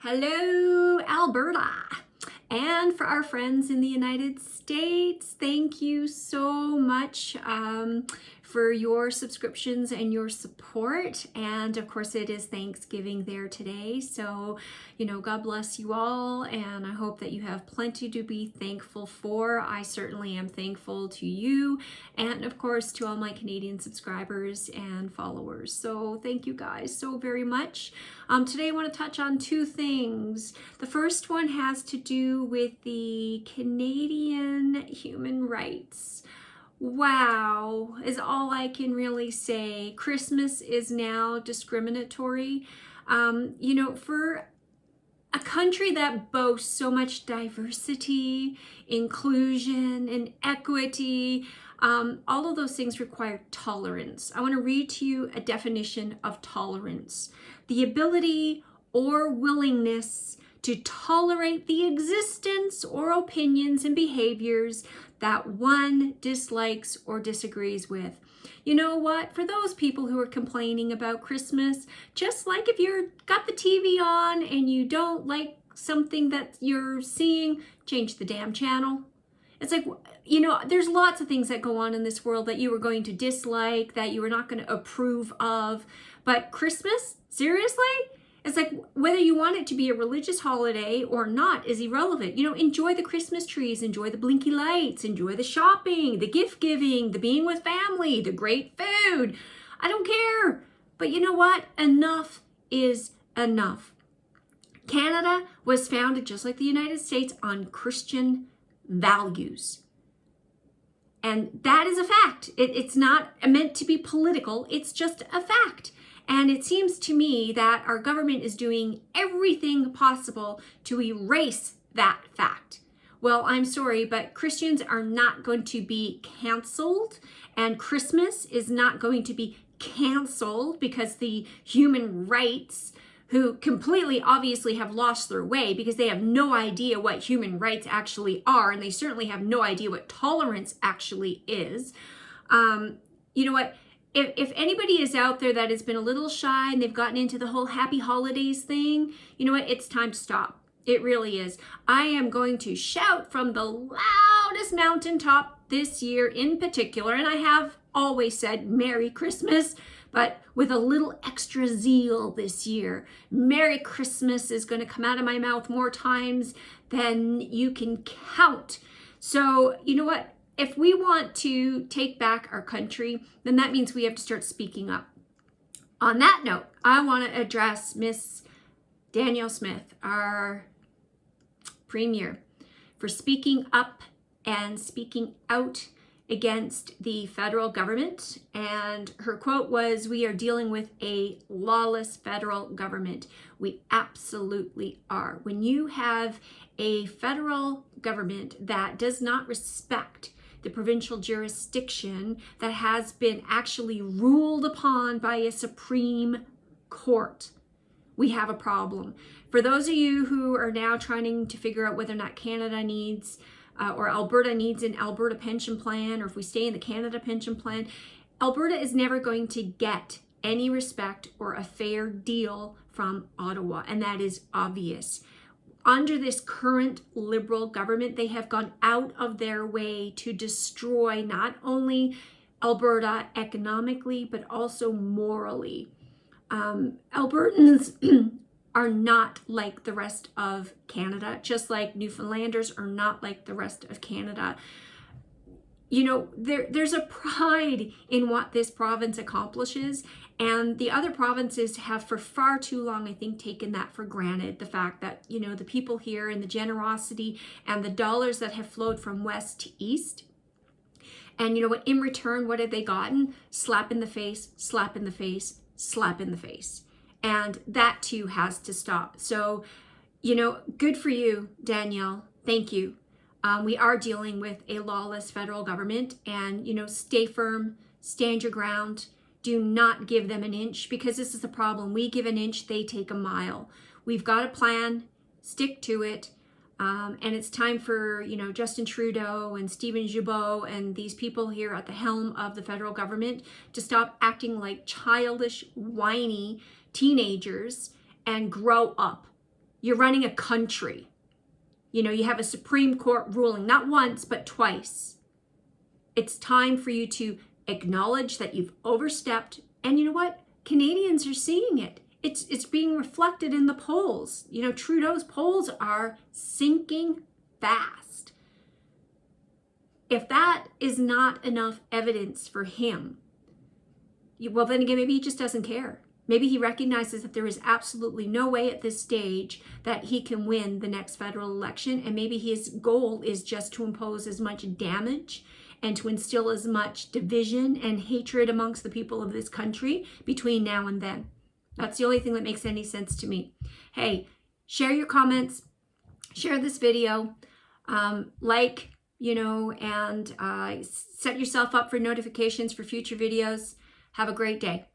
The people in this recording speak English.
Hello, Alberta. And for our friends in the United States, thank you so much for your subscriptions and your support. And of course, it is Thanksgiving there today. So, God bless you all. And I hope that you have plenty to be thankful for. I certainly am thankful to you. And of course, to all my Canadian subscribers and followers. So thank you guys so very much. Today I want to touch on two things. The first one has to do with the Canadian human rights. Wow, is all I can really say. Christmas is now discriminatory. For a country that boasts so much diversity, inclusion, and equity, all of those things require tolerance. I want to read to you a definition of tolerance. The ability or willingness to tolerate the existence or opinions and behaviors that one dislikes or disagrees with. You know what? For those people who are complaining about Christmas, just like if you've got the TV on and you don't like something that you're seeing, change the damn channel. It's like, there's lots of things that go on in this world that you are going to dislike, that you are not going to approve of. But Christmas, seriously? It's like whether you want it to be a religious holiday or not is irrelevant. Enjoy the Christmas trees, enjoy the blinky lights, enjoy the shopping, the gift giving, the being with family, the great food. I don't care. But you know what? Enough is enough. Canada was founded, just like the United States, on Christian values. And that is a fact. It's not meant to be political. It's just a fact. And it seems to me that our government is doing everything possible to erase that fact. Well, I'm sorry, but Christians are not going to be canceled, and Christmas is not going to be canceled because the human rights, who completely obviously have lost their way because they have no idea what human rights actually are, and they certainly have no idea what tolerance actually is. You know what? If anybody is out there that has been a little shy and they've gotten into the whole happy holidays thing, you know what? It's time to stop. It really is. I am going to shout from the loudest mountaintop this year in particular, and I have always said Merry Christmas, but with a little extra zeal this year. Merry Christmas is going to come out of my mouth more times than you can count. So, you know what? If we want to take back our country, then that means we have to start speaking up. On that note, I want to address Miss Danielle Smith, our premier, for speaking up and speaking out against the federal government. And her quote was, "We are dealing with a lawless federal government." We absolutely are. When you have a federal government that does not respect the provincial jurisdiction that has been actually ruled upon by a Supreme Court, we have a problem. For those of you who are now trying to figure out whether or not Canada needs or Alberta needs an Alberta pension plan, or if we stay in the Canada pension plan, Alberta is never going to get any respect or a fair deal from Ottawa, and that is obvious. Under this current Liberal government, they have gone out of their way to destroy not only Alberta economically, but also morally. Albertans are not like the rest of Canada, just like Newfoundlanders are not like the rest of Canada. There's a pride in what this province accomplishes, and the other provinces have for far too long, I think, taken that for granted. The fact that, the people here and the generosity and the dollars that have flowed from west to east. And in return, what have they gotten? Slap in the face, slap in the face, slap in the face. And that too has to stop. So, good for you, Danielle. Thank you. We are dealing with a lawless federal government, and, stay firm, stand your ground. Do not give them an inch, because this is the problem. We give an inch, they take a mile. We've got a plan, stick to it. And it's time for, Justin Trudeau and Stephen Guilbeault and these people here at the helm of the federal government to stop acting like childish, whiny teenagers and grow up. You're running a country. You know, you have a Supreme Court ruling, not once, but twice. It's time for you to acknowledge that you've overstepped. And you know what? Canadians are seeing it. It's being reflected in the polls. You know, Trudeau's polls are sinking fast. If that is not enough evidence for him, well, then again, maybe he just doesn't care. Maybe he recognizes that there is absolutely no way at this stage that he can win the next federal election. And maybe his goal is just to impose as much damage and to instill as much division and hatred amongst the people of this country between now and then. That's the only thing that makes any sense to me. Hey, share your comments, share this video, like, you know, and set yourself up for notifications for future videos. Have a great day.